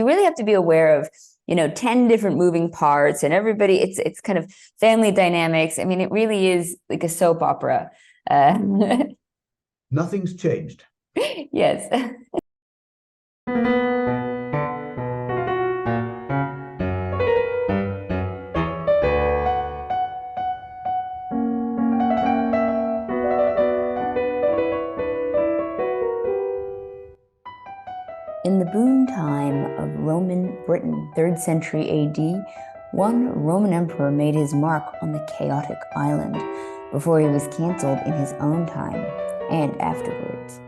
really have to be aware of, 10 different moving parts, and everybody, it's kind of family dynamics. I mean, it really is like a soap opera. Nothing's changed. Yes. In the boom time of Roman Britain, 3rd century AD, one Roman emperor made his mark on the chaotic island before he was cancelled in his own time and afterwards.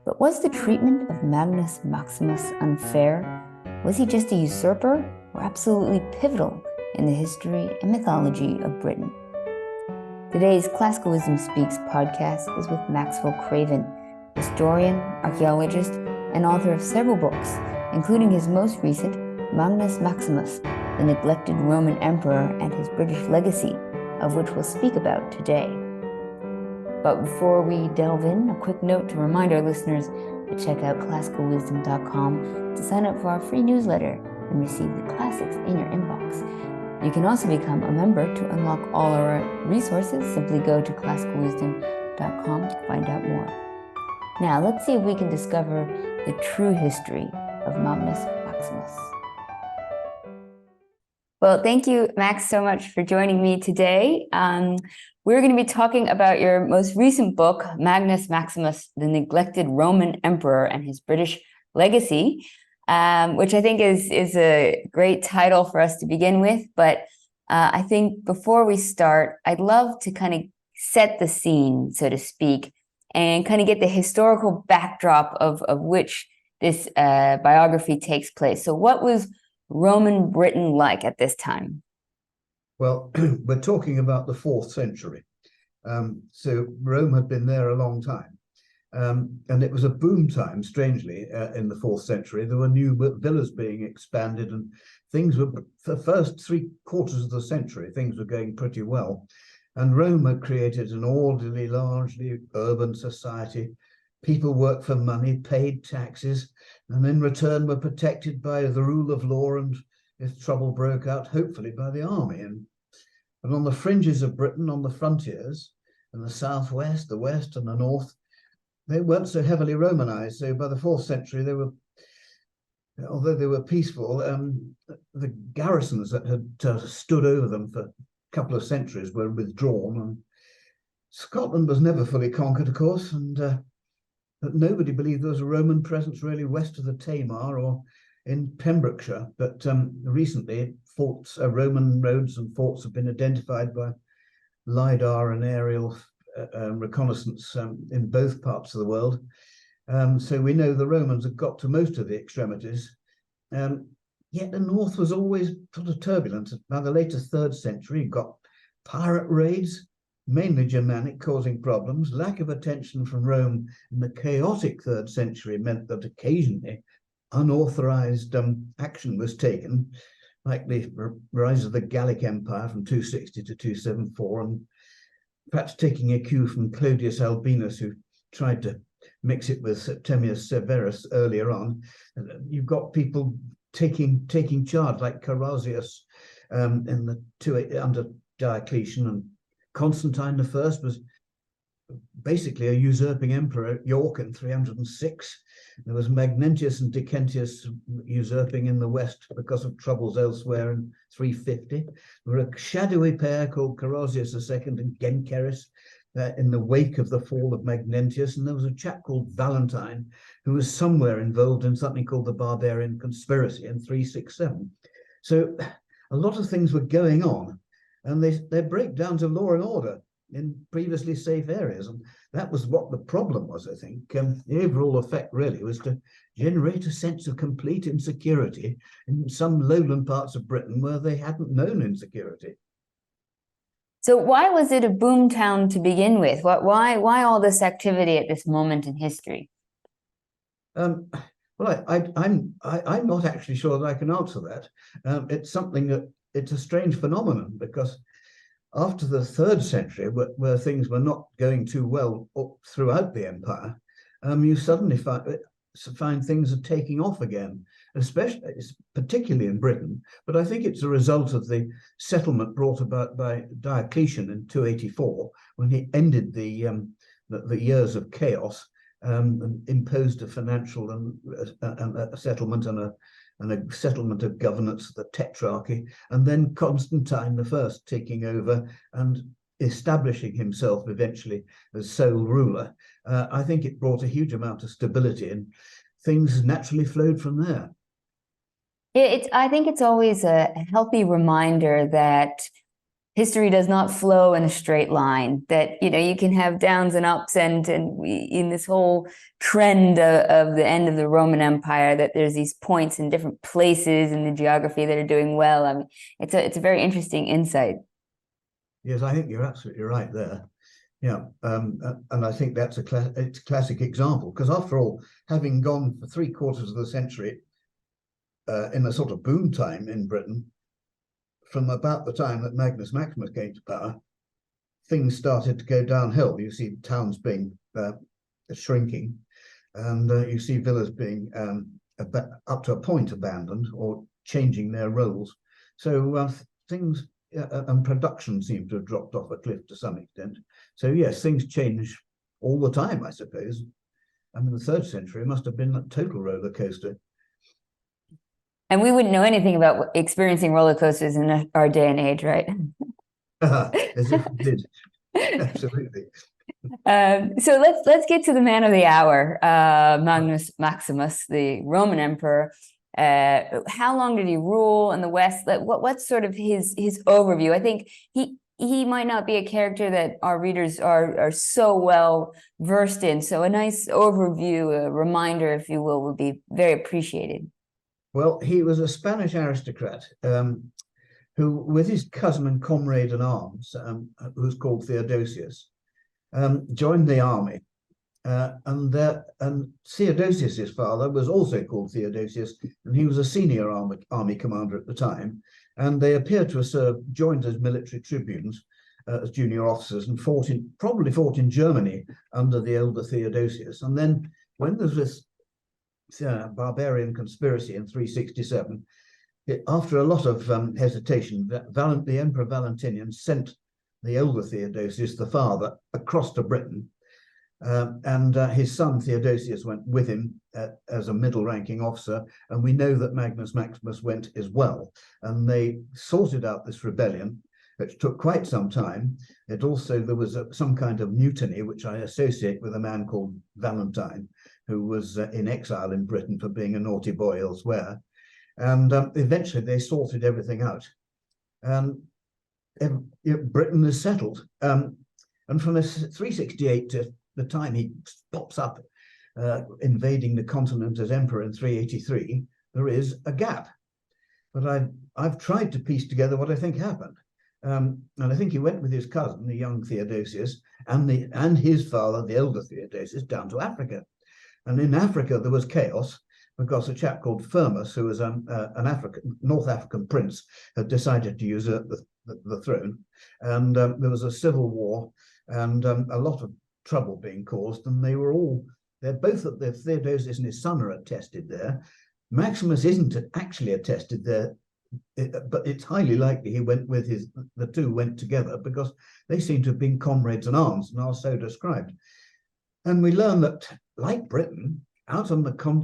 But was the treatment of Magnus Maximus unfair? Was he just a usurper or absolutely pivotal in the history and mythology of Britain? Today's Classical Wisdom Speaks podcast is with Maxwell Craven, historian, archaeologist, and author of several books, including his most recent, Magnus Maximus, the Neglected Roman Emperor and His British Legacy, of which we'll speak about today. But before we delve in, a quick note to remind our listeners to check out classicalwisdom.com to sign up for our free newsletter and receive the classics in your inbox. You can also become a member to unlock all our resources. Simply go to classicalwisdom.com to find out more. Now, let's see if we can discover the true history of Magnus Maximus. Well, thank you, Max, so much for joining me today. We're going to be talking about your most recent book, Magnus Maximus, the Neglected Roman Emperor and His British Legacy, which I think is a great title for us to begin with. But I think before we start, I'd love to kind of set the scene, so to speak, and kind of get the historical backdrop of which this biography takes place. So what was Roman Britain like at this time? Well, we're talking about the 4th century. So Rome had been there a long time. And it was a boom time, strangely, in the 4th century. There were new villas being expanded, and things were, for the first 3/4 of the century, things were going pretty well. And Rome had created an orderly, largely urban society. People worked for money, paid taxes, and in return were protected by the rule of law, and if trouble broke out, hopefully by the army. And on the fringes of Britain, on the frontiers, in the southwest, the west, and the north, they weren't so heavily Romanized. So by the 4th century, although they were peaceful, the garrisons that had stood over them for couple of centuries were withdrawn, and Scotland was never fully conquered, of course, and but nobody believed there was a Roman presence really west of the Tamar or in Pembrokeshire. But recently, Roman roads and forts have been identified by LiDAR and aerial reconnaissance in both parts of the world. So we know the Romans had got to most of the extremities. Yet the north was always sort of turbulent. By the later 3rd century, you got pirate raids, mainly Germanic, causing problems. Lack of attention from Rome in the chaotic 3rd century meant that occasionally unauthorized action was taken, like the rise of the Gallic Empire from 260 to 274, and perhaps taking a cue from Clodius Albinus, who tried to mix it with Septimius Severus earlier on. You've got people taking charge, like Carausius under Diocletian, and Constantine I was basically a usurping emperor at York in 306. There was Magnentius and Decentius usurping in the west because of troubles elsewhere in 350. There were a shadowy pair called Carausius II and Genkeris in the wake of the fall of Magnentius, and there was a chap called Valentine who was somewhere involved in something called the Barbarian Conspiracy in 367. So a lot of things were going on, and they break down to law and order in previously safe areas, and that was what the problem was, I think. The overall effect really was to generate a sense of complete insecurity in some lowland parts of Britain where they hadn't known insecurity. So why was it a boom town to begin with? Why all this activity at this moment in history? Well, I'm not actually sure that I can answer that. It's something that it's a strange phenomenon, because after the 3rd century, where things were not going too well throughout the empire, you suddenly find things are taking off again. especially particularly in Britain. But I think it's a result of the settlement brought about by Diocletian in 284, when he ended the years of chaos, and imposed a financial and a settlement and a settlement of governance, the Tetrarchy, and then Constantine I taking over and establishing himself eventually as sole ruler. I think it brought a huge amount of stability, and things naturally flowed from there. I think it's always a healthy reminder that history does not flow in a straight line, that, you can have downs and ups, and in this whole trend of the end of the Roman Empire, that there's these points in different places in the geography that are doing well. I mean, it's a very interesting insight. Yes, I think you're absolutely right there. Yeah, and I think that's it's a classic example, because after all, having gone for 3/4 of the century in a sort of boom time in Britain, from about the time that Magnus Maximus came to power, things started to go downhill. You see towns being shrinking, and you see villas being up to a point abandoned or changing their roles. So things and production seemed to have dropped off a cliff to some extent. So yes, things change all the time, I suppose. I mean, the 3rd century must have been a total roller coaster. And we wouldn't know anything about experiencing roller coasters in our day and age, right? As if we did. Absolutely. So let's get to the man of the hour, Magnus Maximus, the Roman emperor. How long did he rule in the West? What's sort of his overview? I think he might not be a character that our readers are so well versed in. So a nice overview, a reminder, if you will, would be very appreciated. Well, he was a Spanish aristocrat who, with his cousin and comrade in arms, who was called Theodosius, joined the army. And Theodosius's father was also called Theodosius, and he was a senior army commander at the time. And they appear to have joined as military tribunes, as junior officers, and probably fought in Germany under the elder Theodosius. And then when there was this barbarian conspiracy in 367, after a lot of hesitation, the Emperor Valentinian sent the elder Theodosius, the father, across to Britain. And his son Theodosius went with him as a middle-ranking officer, and we know that Magnus Maximus went as well. And they sorted out this rebellion, which took quite some time. There was some kind of mutiny, which I associate with a man called Valentine, who was in exile in Britain for being a naughty boy elsewhere. And eventually they sorted everything out. Britain is settled. And from 368 to the time he pops up invading the continent as emperor in 383, there is a gap. But I've tried to piece together what I think happened. And I think he went with his cousin, the young Theodosius, and his father, the elder Theodosius, down to Africa. And in Africa, there was chaos because a chap called Firmus, who was an North African prince, had decided to usurp the throne. And there was a civil war and a lot of trouble being caused. And they're both the Theodosius and his son are attested there. Maximus isn't actually attested there, but it's highly likely he went with the two went together, because they seem to have been comrades in arms and are so described. And we learn that, like Britain, out on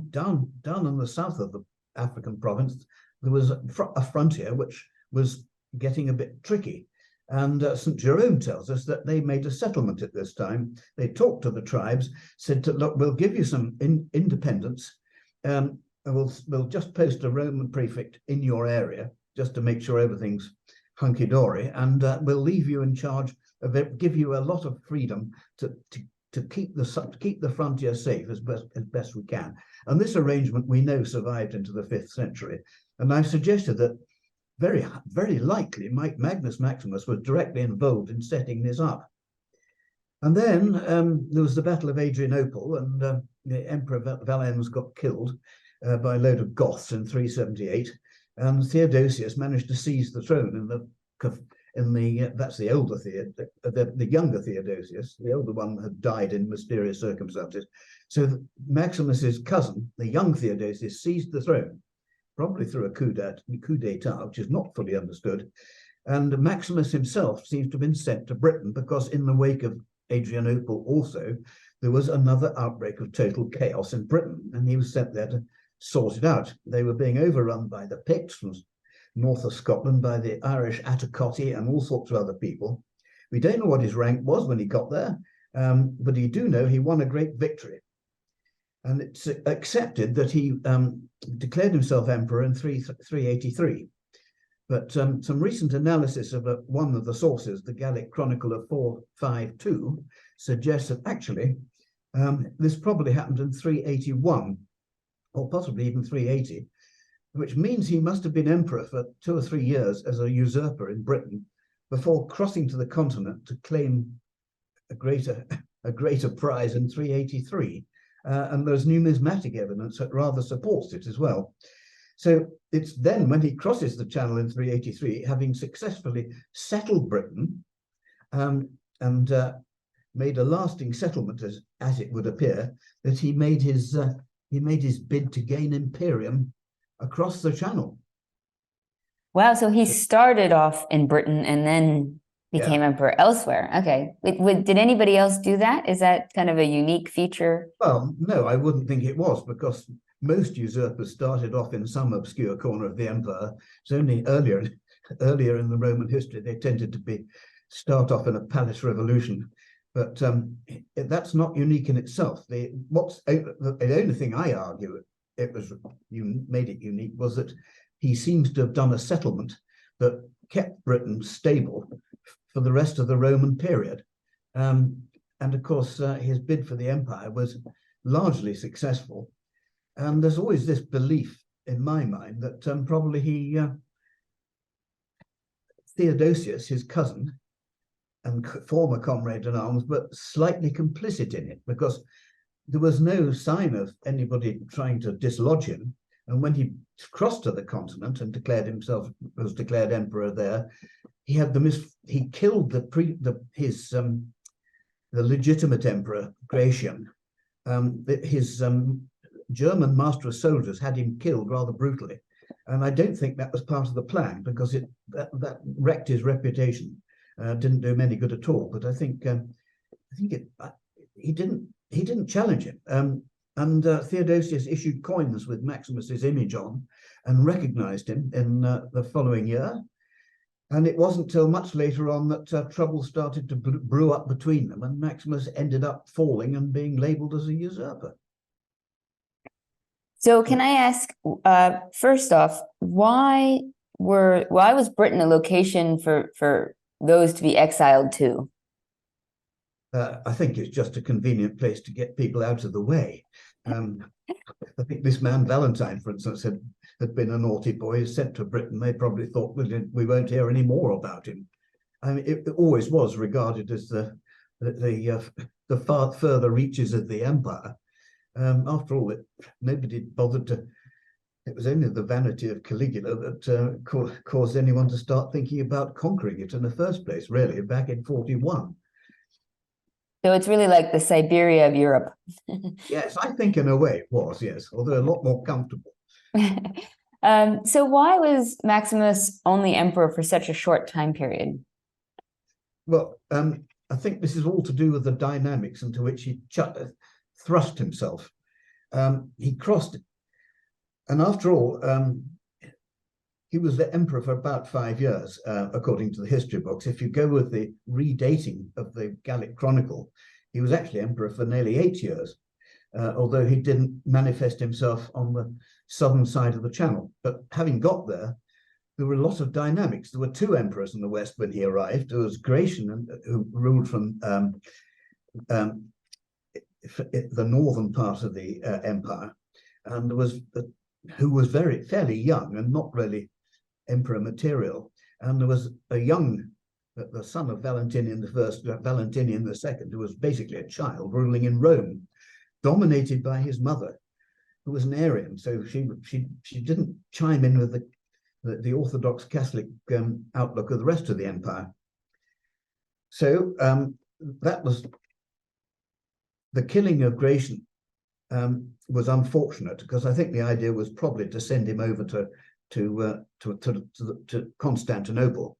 down in the south of the African province, there was a frontier which was getting a bit tricky. And St. Jerome tells us that they made a settlement at this time. They talked to the tribes, said, look, we'll give you some independence. We'll just post a Roman prefect in your area just to make sure everything's hunky-dory, and we'll leave you in charge of it, give you a lot of freedom to keep the frontier safe as best we can. And this arrangement, we know, survived into the 5th century. And I've suggested that very, very likely Magnus Maximus was directly involved in setting this up. And then there was the Battle of Adrianople, and the Emperor Valens got killed by a load of Goths in 378, and Theodosius managed to seize the throne that's the older the younger Theodosius. The older one had died in mysterious circumstances. So Maximus's cousin, the young Theodosius, seized the throne, probably through a coup d'etat, which is not fully understood. And Maximus himself seems to have been sent to Britain because in the wake of Adrianople also, there was another outbreak of total chaos in Britain, and he was sent there to sort it out. They were being overrun by the Picts from north of Scotland, by the Irish Atticotti and all sorts of other people. We don't know what his rank was when he got there, but you do know he won a great victory. And it's accepted that he declared himself emperor in 383. But some recent analysis of one of the sources, the Gallic Chronicle of 452, suggests that actually this probably happened in 381, or possibly even 380, which means he must have been emperor for 2 or 3 years as a usurper in Britain before crossing to the continent to claim a greater prize in 383. And there's numismatic evidence that rather supports it as well. So it's then when he crosses the Channel in 383, having successfully settled Britain and made a lasting settlement, as it would appear, that he made his bid to gain imperium across the Channel. Wow, so he started off in Britain and then became emperor elsewhere. Okay. Did anybody else do that? Is that kind of a unique feature? Well, no, I wouldn't think it was, because most usurpers started off in some obscure corner of the empire. It's only earlier in the Roman history they tended to start off in a palace revolution. But that's not unique in itself. The only thing I argue made it unique was that he seems to have done a settlement that kept Britain stable for the rest of the Roman period. And of course, his bid for the empire was largely successful. And there's always this belief in my mind that probably Theodosius, his cousin and former comrade in arms, but slightly complicit in it, because there was no sign of anybody trying to dislodge him. And when he crossed to the continent and was declared emperor there, he killed the legitimate emperor Gratian. His German master of soldiers had him killed rather brutally, and I don't think that was part of the plan, because that wrecked his reputation. Didn't do him any good at all. But I think he didn't challenge him. And Theodosius issued coins with Maximus's image on and recognized him in the following year. And it wasn't till much later on that trouble started to brew up between them, and Maximus ended up falling and being labeled as a usurper. So can I ask, first off, why was Britain a location for those to be exiled to? I think it's just a convenient place to get people out of the way. I think this man Valentine, for instance, had been a naughty boy, sent to Britain. They probably thought we won't hear any more about him. I mean, it always was regarded as the far further reaches of the empire. After all, nobody bothered to. It was only the vanity of Caligula that caused anyone to start thinking about conquering it in the first place, really, back in 41. So it's really like the Siberia of Europe. Yes, I think in a way it was, yes, although a lot more comfortable. So why was Maximus only emperor for such a short time period? Well, I think this is all to do with the dynamics into which he thrust himself. He crossed, and after all, he was the emperor for about 5 years, according to the history books. If you go with the redating of the Gallic Chronicle, he was actually emperor for nearly 8 years, although he didn't manifest himself on the southern side of the Channel. But having got there, there were a lot of dynamics. There were 2 emperors in the West when he arrived. There was Gratian, who ruled from the northern part of the empire, and there was who was fairly young and not really emperor material. And there was the son of Valentinian I, Valentinian II, who was basically a child ruling in Rome, dominated by his mother, who was an Arian. So she didn't chime in with the Orthodox Catholic outlook of the rest of the empire. So that was the killing of Gratian was unfortunate, because I think the idea was probably to send him over to Constantinople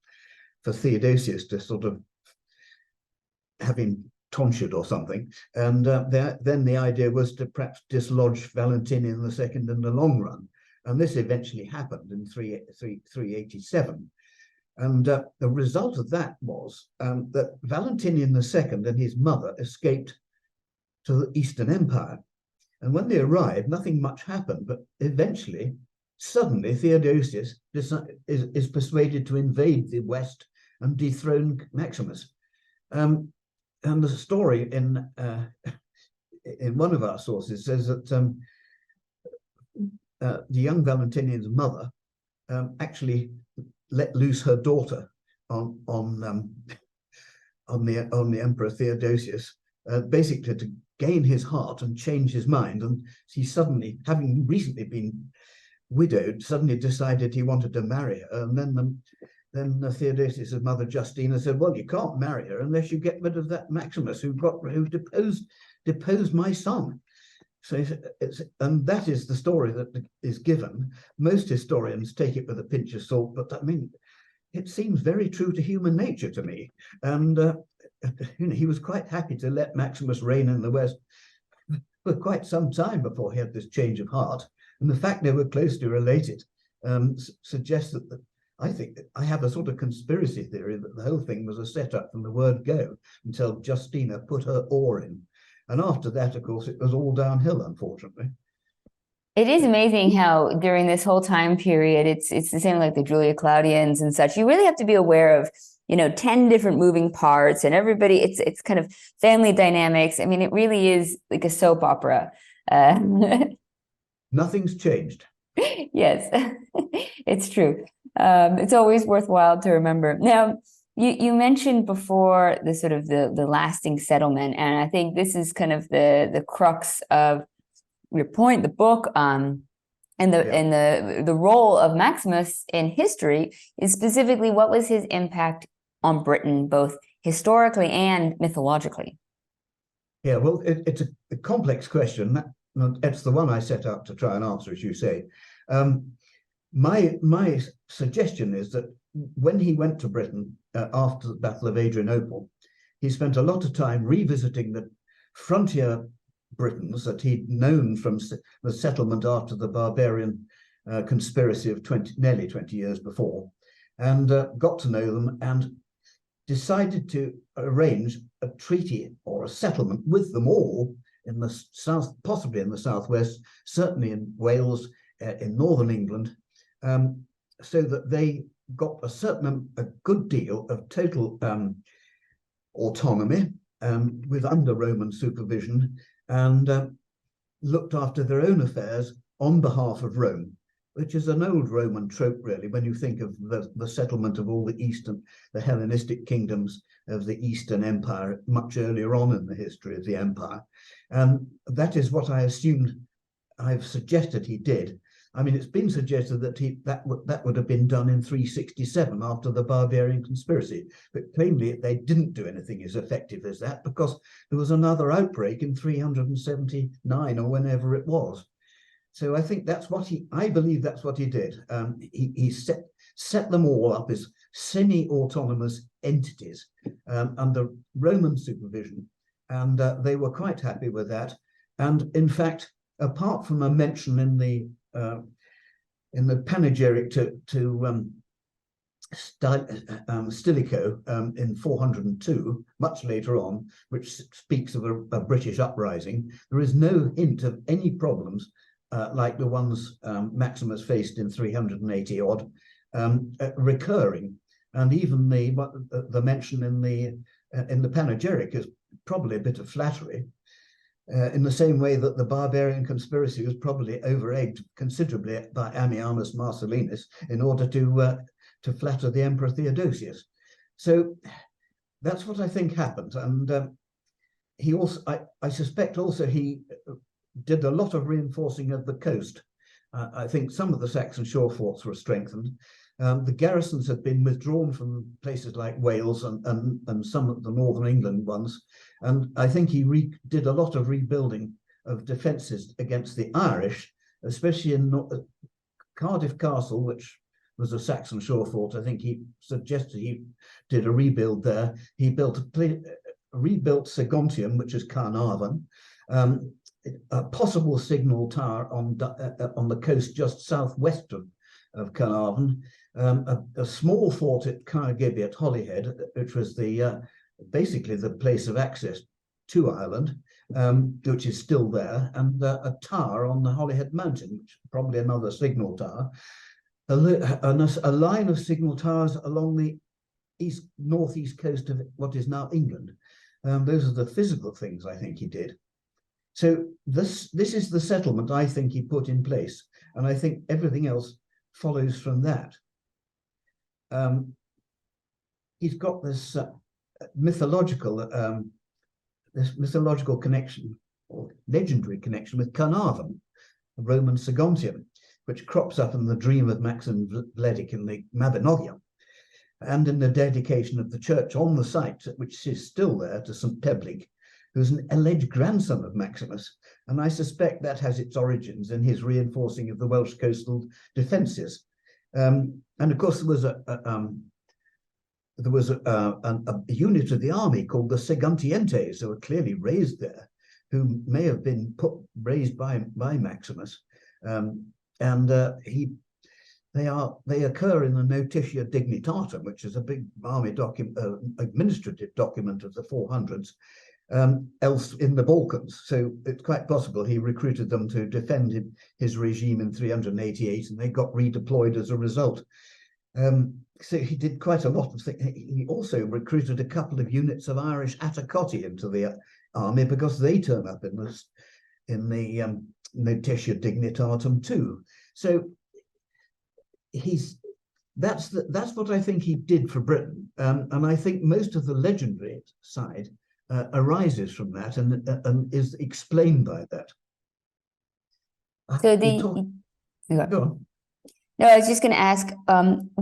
for Theodosius to sort of have him tonsured or something. And then the idea was to perhaps dislodge Valentinian II in the long run. And this eventually happened in 387. And the result of that was that Valentinian II and his mother escaped to the Eastern Empire. And when they arrived, nothing much happened, but eventually, suddenly, Theodosius is persuaded to invade the West and dethrone Maximus. And the story in one of our sources says that the young Valentinian's mother actually let loose her daughter on the Emperor Theodosius, basically to gain his heart and change his mind. And he suddenly, having recently been widowed, suddenly decided he wanted to marry her. And then Theodosius' mother Justina said, "Well, you can't marry her unless you get rid of that Maximus who deposed my son." So and that is the story that is given. Most historians take it with a pinch of salt, but I mean, it seems very true to human nature to me. And he was quite happy to let Maximus reign in the West for quite some time before he had this change of heart. And the fact they were closely related suggests that I think I have a sort of conspiracy theory that the whole thing was a setup from the word go until Justina put her oar in. And after that, of course, it was all downhill, unfortunately. It is amazing how during this whole time period, it's the same like the Julia Claudians and such. You really have to be aware of, 10 different moving parts, and everybody, it's kind of family dynamics. I mean, it really is like a soap opera. Nothing's changed. Yes, it's true. It's always worthwhile to remember. Now, you mentioned before the sort of the lasting settlement, and I think this is kind of the crux of your point, the book, and the role of Maximus in history is specifically what was his impact on Britain, both historically and mythologically. Yeah, well, it's a complex question. It's the one I set out to try and answer, as you say. My suggestion is that when he went to Britain after the Battle of Adrianople, he spent a lot of time revisiting the frontier Britons that he'd known from the settlement after the barbarian conspiracy of nearly 20 years before, and got to know them and decided to arrange a treaty or a settlement with them all in the south, possibly in the southwest, certainly in Wales, in northern England, so that they got a good deal of total autonomy with under Roman supervision, and looked after their own affairs on behalf of Rome, which is an old Roman trope, really, when you think of the settlement of all the Hellenistic kingdoms of the Eastern Empire much earlier on in the history of the empire. And that is what I've suggested he did. I mean, it's been suggested that that would have been done in 367 after the barbarian conspiracy, but plainly they didn't do anything as effective as that, because there was another outbreak in 379 or whenever it was. So I think I believe that's what he did. He set them all up as semi-autonomous entities under Roman supervision, and they were quite happy with that. And in fact, apart from a mention in the panegyric to Stilicho in 402, much later on, which speaks of a British uprising, there is no hint of any problems like the ones Maximus faced in 380 odd recurring. And even the mention in the panegyric is probably a bit of flattery. In the same way that the barbarian conspiracy was probably over-egged considerably by Ammianus Marcellinus in order to flatter the Emperor Theodosius. So that's what I think happened. And he also, I suspect also he did a lot of reinforcing of the coast. I think some of the Saxon shore forts were strengthened. The garrisons had been withdrawn from places like Wales and some of the northern England ones. And I think he did a lot of rebuilding of defences against the Irish, especially in Cardiff Castle, which was a Saxon shore fort. I think he suggested he did a rebuild there. He rebuilt Saguntium, which is Carnarvon, a possible signal tower on the coast just southwest of Carnarvon, a small fort at Carnegie at Holyhead, which was basically the place of access to Ireland, which is still there, and a tower on the Holyhead Mountain, which is probably another signal tower, a line of signal towers along the northeast coast of what is now England. Those are the physical things I think he did. So this is the settlement I think he put in place, and I think everything else follows from that. He's got this mythological connection, or legendary connection, with Carnarvon, the Roman Saguntium, which crops up in the dream of Maxim Vledick in the Mabinogion, and in the dedication of the church on the site, which is still there, to St. Peblig, who's an alleged grandson of Maximus, and I suspect that has its origins in his reinforcing of the Welsh coastal defences. And of course, there was a unit of the army called the Saguntientes, who were clearly raised there, who may have been raised by Maximus, they occur in the Notitia Dignitatum, which is a big army administrative document of the 400s, else in the Balkans. So it's quite possible he recruited them to defend his regime in 388, and they got redeployed as a result. So he did quite a lot of things. He also recruited a couple of units of Irish Atticotti into the army, because they turn up in the Notitia Dignitatum too. So that's what I think he did for Britain, and I think most of the legendary side arises from that and is explained by that. So go on. No, I was just going to ask,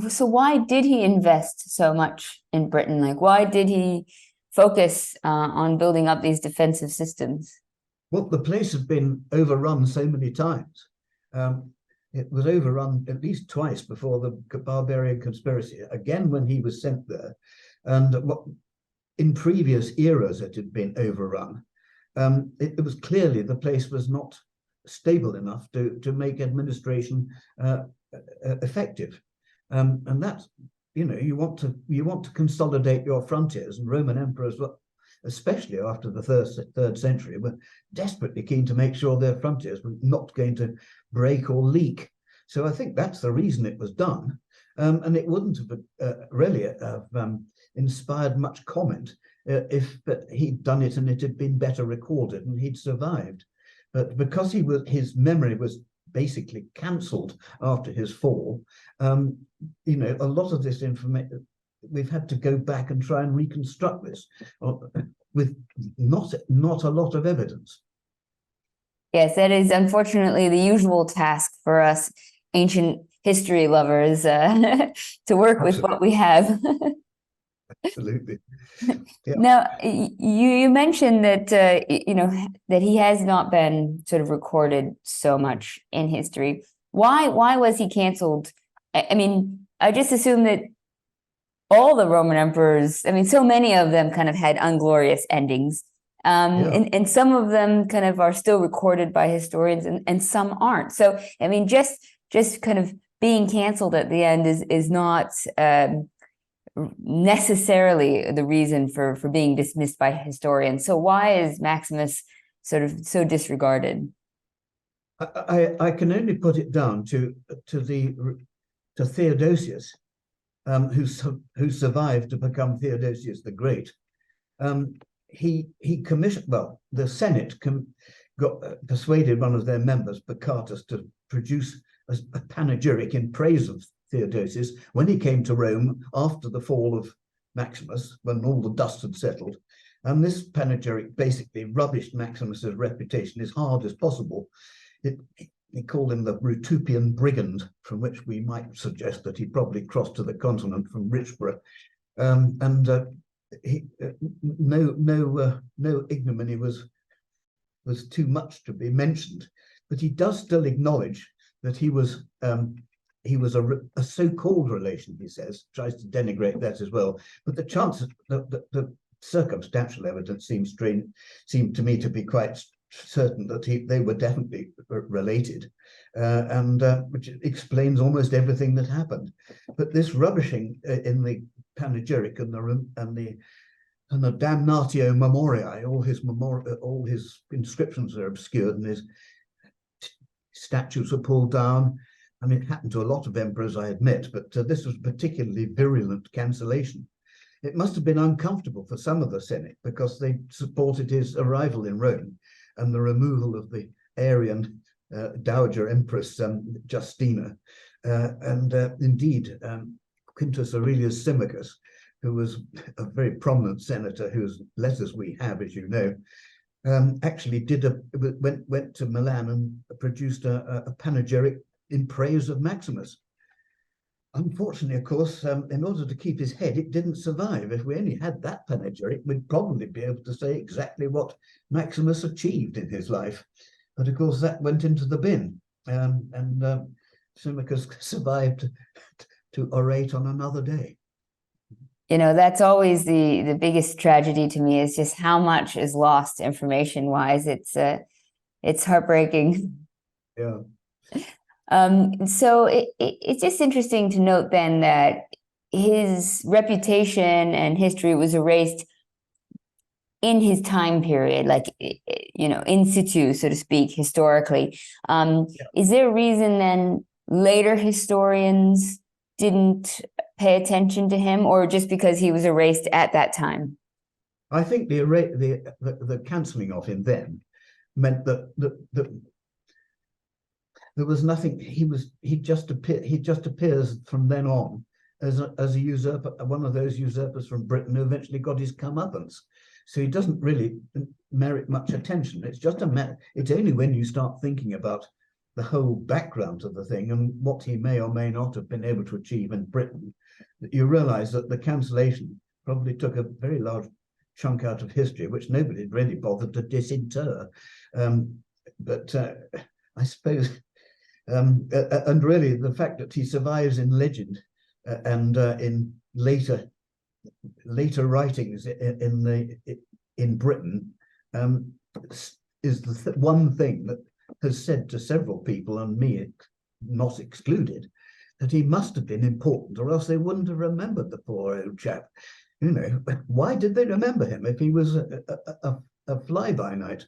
so why did he invest so much in Britain? Like, why did he focus on building up these defensive systems? Well, the place had been overrun so many times. It was overrun at least twice before the barbarian conspiracy, again when he was sent there, and in previous eras it had been overrun. It was clearly the place was not stable enough to make administration effective, and that's, you want to consolidate your frontiers, and Roman emperors were, especially after the third century, were desperately keen to make sure their frontiers were not going to break or leak. So I think that's the reason it was done, and it wouldn't have really inspired much comment if he'd done it and it had been better recorded and he'd survived. But because his memory was basically cancelled after his fall, a lot of this information, we've had to go back and try and reconstruct this with not a lot of evidence. Yes, that is unfortunately the usual task for us ancient history lovers, to work with what we have. Absolutely. Yeah. Now, you mentioned that that he has not been sort of recorded so much in history. Why was he canceled? I mean, I just assume that all the Roman emperors, I mean, so many of them kind of had unglorious endings. And some of them kind of are still recorded by historians, and some aren't. So, I mean, just kind of being canceled at the end is not necessarily the reason for being dismissed by historians. So why is Maximus sort of so disregarded? I can only put it down to Theodosius, who survived to become Theodosius the Great. He commissioned, well, the Senate persuaded one of their members, Pacatus, to produce a panegyric in praise of Theodosius when he came to Rome after the fall of Maximus, when all the dust had settled. And this panegyric basically rubbished Maximus's reputation as hard as possible. He called him the Rutupian brigand, from which we might suggest that he probably crossed to the continent from Richborough. No ignominy was was too much to be mentioned, but he does still acknowledge that he was a so-called relation, he says, tries to denigrate that as well. But the chances, the circumstantial evidence seemed to me to be quite certain that they were definitely related, and which explains almost everything that happened. But this rubbishing in the panegyric and the damnatio memoriae, all his inscriptions are obscured and his statues are pulled down. I mean, it happened to a lot of emperors, I admit, but this was particularly virulent cancellation. It must have been uncomfortable for some of the Senate because they supported his arrival in Rome and the removal of the Arian Dowager Empress Justina. Indeed, Quintus Aurelius Symmachus, who was a very prominent senator whose letters we have, as you know, actually went to Milan and produced a panegyric in praise of Maximus. Unfortunately, of course, in order to keep his head, it didn't survive. If we only had that panegyric, we'd probably be able to say exactly what Maximus achieved in his life. But of course, that went into the bin, and Symmachus survived to orate on another day. You know, that's always the biggest tragedy to me, is just how much is lost information-wise. It's heartbreaking. Yeah. So it's just interesting to note then that his reputation and history was erased in his time period, like, you know, in situ, so to speak, historically. Is there a reason then later historians didn't pay attention to him, or just because he was erased at that time? I think the cancelling of him then meant that there was nothing. He just appears from then on as a usurper, one of those usurpers from Britain who eventually got his comeuppance. So he doesn't really merit much attention. It's just it's only when you start thinking about the whole background of the thing and what he may or may not have been able to achieve in Britain that you realize that the cancellation probably took a very large chunk out of history, which nobody really bothered to disinter. But I suppose, and really the fact that he survives in legend and in later writings in Britain is the one thing that has said to several people, and me not excluded, that he must have been important, or else they wouldn't have remembered the poor old chap. You know, why did they remember him if he was a fly-by-night?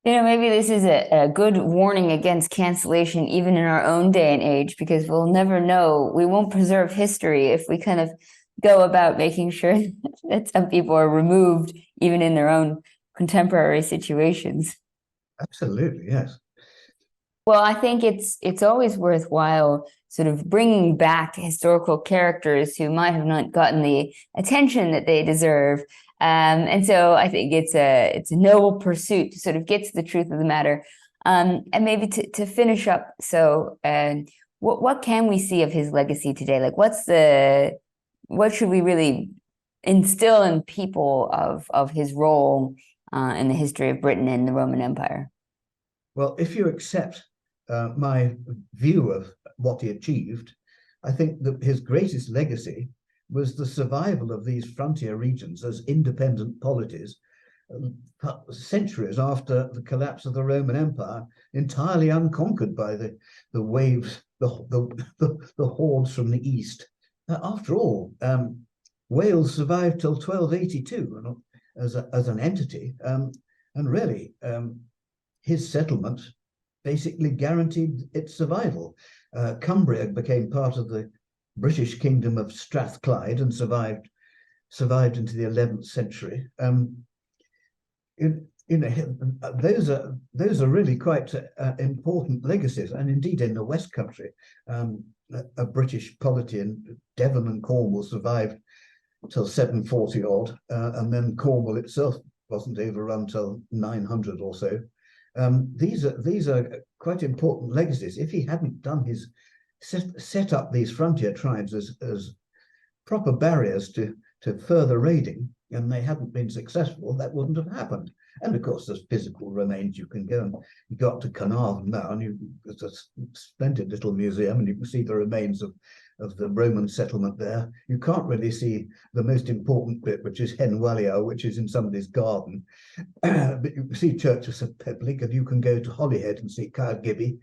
You know, maybe this is a good warning against cancellation even in our own day and age, because we'll never know. We won't preserve history if we kind of go about making sure that some people are removed even in their own contemporary situations. Absolutely, yes. Well, I think it's always worthwhile sort of bringing back historical characters who might have not gotten the attention that they deserve. And so I think it's a noble pursuit to sort of get to the truth of the matter. And maybe to finish up, so what can we see of his legacy today? Like, what should we really instill in people of his role in the history of Britain and the Roman Empire? Well, if you accept my view of what he achieved, I think that his greatest legacy was the survival of these frontier regions as independent polities centuries after the collapse of the Roman Empire, entirely unconquered by the waves, the hordes from the east. After all, Wales survived till 1282 as an entity, and really his settlement basically guaranteed its survival. Cumbria became part of the British kingdom of Strathclyde and survived into the 11th century. Those are really quite important legacies. And indeed, in the West Country, a British polity in Devon and Cornwall survived till 740 odd, and then Cornwall itself wasn't overrun till 900 or so. These are quite important legacies. If he hadn't done his set up these frontier tribes as proper barriers to further raiding, and they hadn't been successful, that wouldn't have happened. And of course, there's physical remains. You can go and you go up to Carnarvon now, and there's a splendid little museum, and you can see the remains of the Roman settlement there. You can't really see the most important bit, which is Hen Wallia, which is in somebody's garden. But you can see Church of St. Peblig, and you can go to Holyhead and see Caer Gibbie.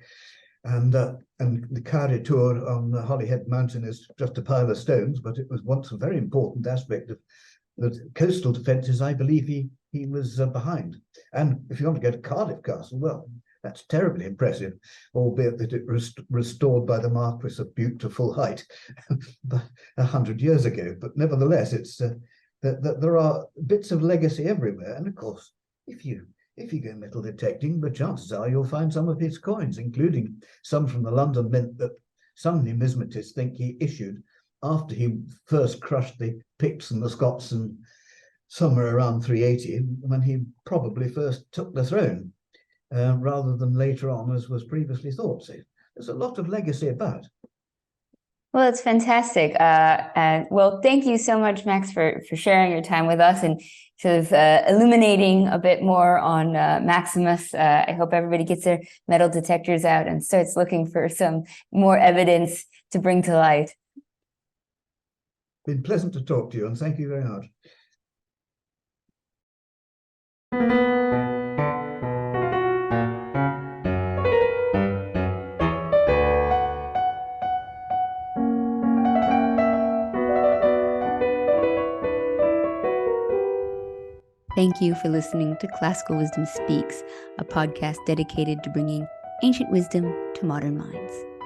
And the Caer Tour on the Holyhead Mountain is just a pile of stones, but it was once a very important aspect of the coastal defences. I believe he was behind. And if you want to go to Cardiff Castle, well, that's terribly impressive, albeit that it was restored by the Marquis of Bute to full height 100 years ago. But nevertheless, it's that there are bits of legacy everywhere. And of course, if you go metal detecting, the chances are you'll find some of his coins, including some from the London Mint that some numismatists think he issued after he first crushed the Picts and the Scots, and somewhere around 380, when he probably first took the throne, rather than later on, as was previously thought. So there's a lot of legacy about. Well, it's fantastic. Well, thank you so much, Max, for sharing your time with us and sort of illuminating a bit more on Maximus. I hope everybody gets their metal detectors out and starts looking for some more evidence to bring to light. Been pleasant to talk to you, and thank you very much. Thank you for listening to Classical Wisdom Speaks, a podcast dedicated to bringing ancient wisdom to modern minds.